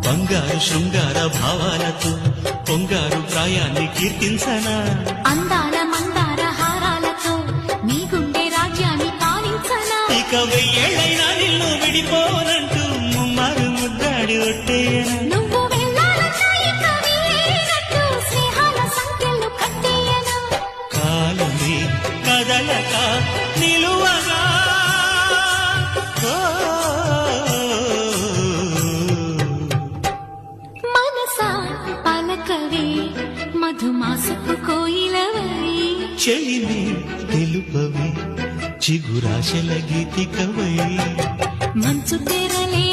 బంగారు శృంగార భావాలతో పొంగారు ప్రాయాన్ని కీర్తించనా అందాల మందార హారాలతో మీ గుండె రాజ్యాన్ని పాలించనా ఇక వెయ్యేళ్ళైనా నిన్ను విడిపోనంటూ ముమ్మారు ముద్దాడి ఒట్టేయనా నువ్వు వెళ్ళాలన్నా ఇక వీలేనట్టు స్నేహాల సంఖ్యలు కట్టేయనా కాలమే కదలక నిలువగా మనసా పలకవే మధుమాసపు కోయిలవై చెలిమి తెలుపవి చిగురాశల గీతికవై మంచు తెరలే